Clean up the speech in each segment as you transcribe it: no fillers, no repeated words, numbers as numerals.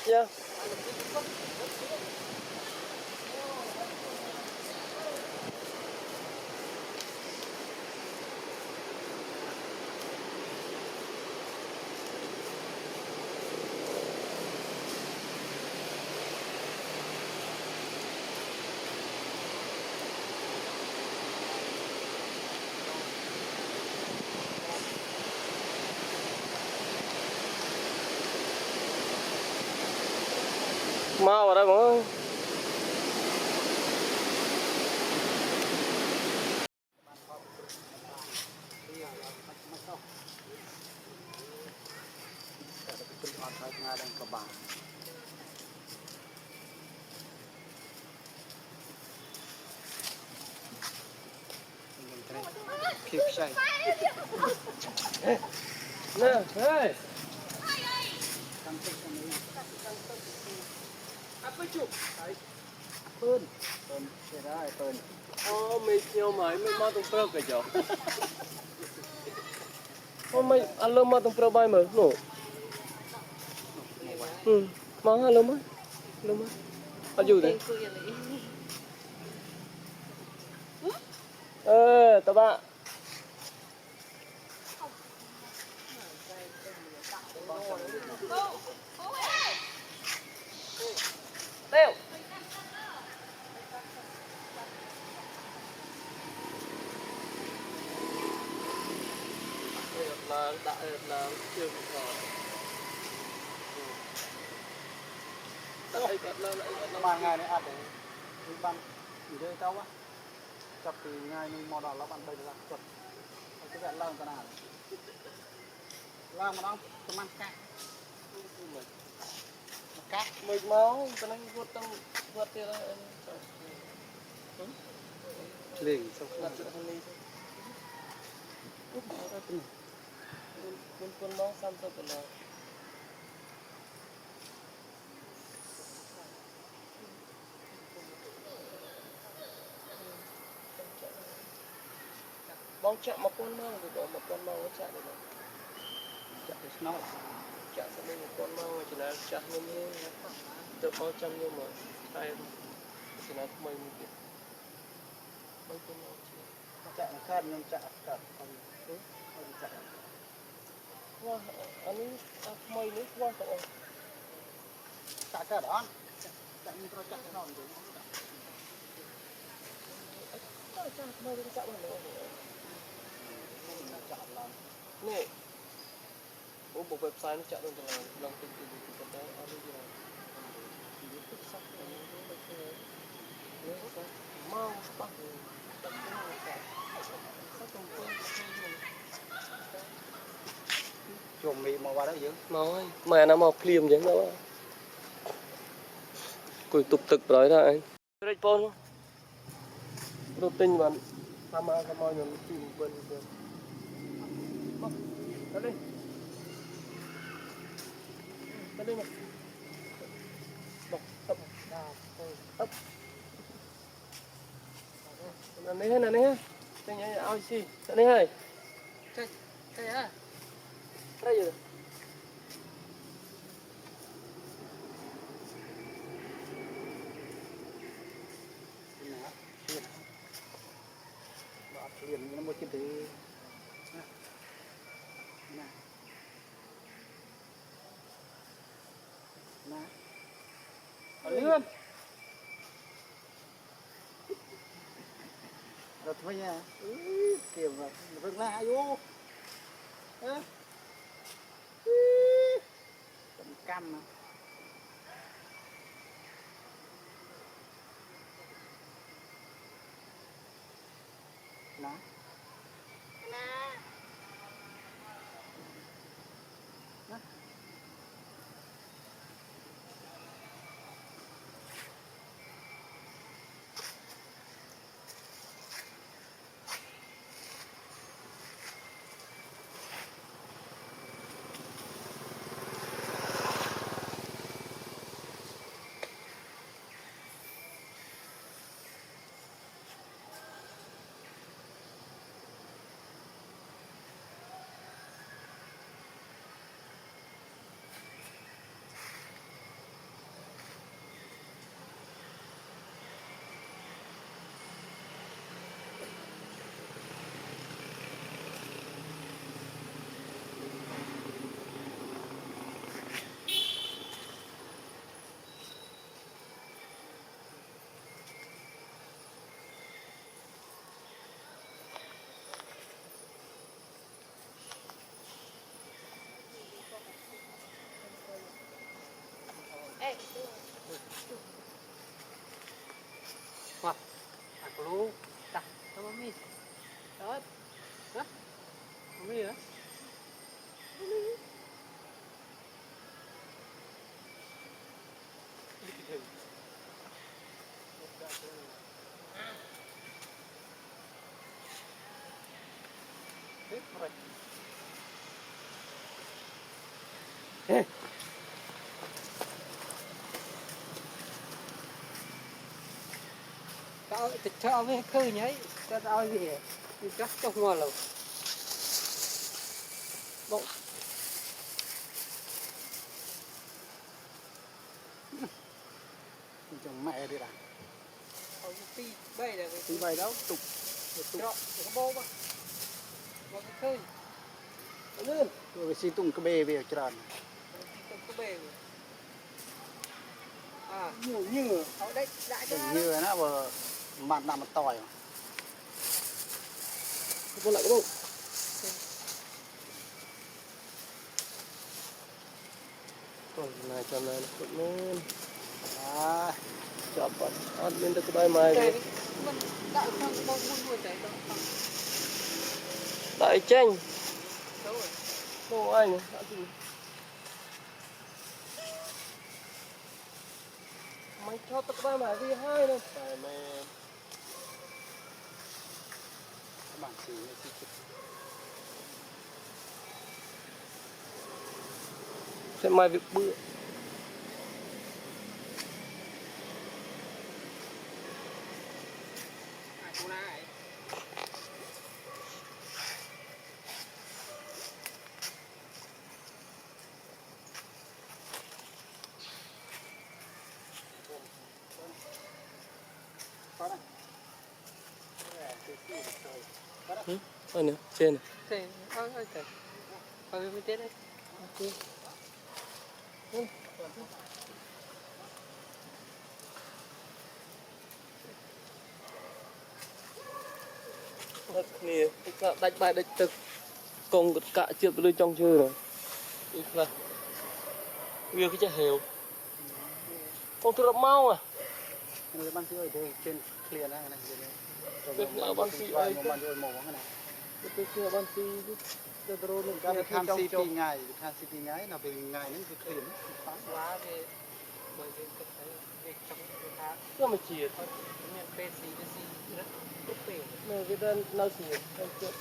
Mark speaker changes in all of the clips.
Speaker 1: Dạ. Mau vào đây mọi người.
Speaker 2: Keep shy.
Speaker 1: Nè, hey. Apa cuk?
Speaker 2: Pơn, pơn, thế ra pơn.
Speaker 1: Mấy nhiều mấy mau tung pro cái chỗ. Mấy alo mau tung pro bay mà, no. Mau alo mà, alo mà. Aju deh. Tao bạn. Teo. Là chưa
Speaker 2: Mà ngày này ăn đấy, thì bạn chỉ đây tao á, chập thì ngày mình mò đỏ là bạn đây là chập, cái vẹn lao cái nào, lao mà nó tôm ăn cá,
Speaker 1: mình máu cái này vượt tiền là
Speaker 2: liền xong
Speaker 1: là chuyện hành lý con máu xăm sao cái nào bóng chạm một con mau thì có một con mau nó chạm được không?
Speaker 2: chập thì nó
Speaker 1: Chạm sang đây một con mau chỉ là chạm như từ bao trăm nhưng mà hai chỉ là mấy cái mấy con mau
Speaker 2: chạy nó khan nhưng chạy cả còn chạy
Speaker 1: wah ini mấy nước wah cậu
Speaker 2: chạy cả đó chạy như tôi chạy cái nào rồi
Speaker 1: chạm mấy cái chạm này nè bộ website nó chạm lên là lòng tin cái đó ở đây là sắc mau bắt
Speaker 2: chuồng mì màu vào đó dữ
Speaker 1: mau ơi mẹ nó màu phim vậy đó cùi tục thực rồi đó anh đây pon đồ tinh mà sama nhom chim bên đây đây mà bọc tập ấp này ha đây nhá ao xì đây hơi
Speaker 2: đây á
Speaker 1: đây rồi
Speaker 2: liền nó một cái thứ lươn rồi thôi nha kiểu mà vâng la vô tầm cam mà nó Wah, aku lu, dah, sama mi, đó, hả, mi hả? Tao cho với khơi nhấy, cho tao gì, chắc trong ngoài lầu, bông, chồng mẹ đi đã, tí bay đâu, tục, trọ, cái bô mà, cái khơi, lên, rồi xin tung cái bê về tràn, cái bê, à, như, ở đây, đại như nó vừa mặt nằm mặt tỏi,
Speaker 1: con lại cái bông còn này cho này cũng nên
Speaker 2: à,
Speaker 1: chọn bọn ăn lên được cái bài mai vậy đại tranh đâu anh đã gì mày cho tao cái bài mai vì hai đâu phải mày
Speaker 2: bản xì
Speaker 1: sẽ mai việc bữa anh nữa trên này nè đánh bài đánh thực cùng cả chưa tôi trong chơi rồi là việc cái chả hiểu con tôi mau à
Speaker 2: người ban xí ở đây trên clear này này
Speaker 1: việc nào ban xí ấy
Speaker 2: ban rồi màu cái này
Speaker 1: tôi chưa ban xí tôi rồi mình
Speaker 2: cái tham xí pi ngày tham xí pi ngày là về ngày nó cứ clear
Speaker 3: quá về bởi vì tôi thấy việc trong cái tháng
Speaker 1: ก็มาฉีด
Speaker 3: miền Tây xí rất tốt về
Speaker 1: เมื่อกี้เราฉีดเราเจ็บ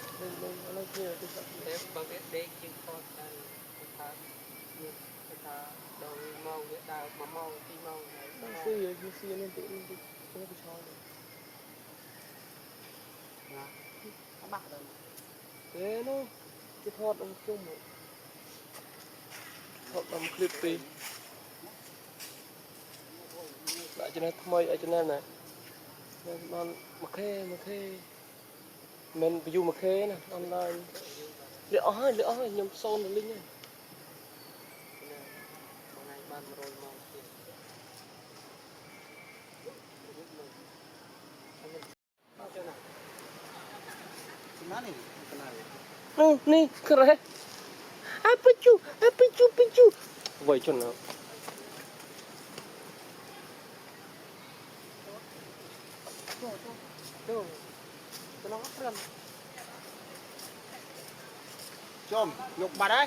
Speaker 1: เราเจ็บที่สัก
Speaker 3: thế bằng cái đấy chứ con đây cái tháng miền cái tháng đầu màu cái đào mà màu tí màu này
Speaker 1: เราซื้อยูซีนั่นติมันติไม่ไปช้อนเลย
Speaker 2: các bạn rồi
Speaker 1: เอ้เนาะจะทอดลงจุ่มทอดลงคลิปปีlại cho nên thôi ở cho nên nàyมันมาแค่มันไปอยู่มาแค่นะออนไลน์เหลือให้ยำโซนเลยเนี่ย
Speaker 3: màu này ban rồi màu kia
Speaker 2: mana nih kenal
Speaker 1: nih keren apa cu vậy cho nó
Speaker 3: tuh nó lắm
Speaker 2: chôm nhục bà đấy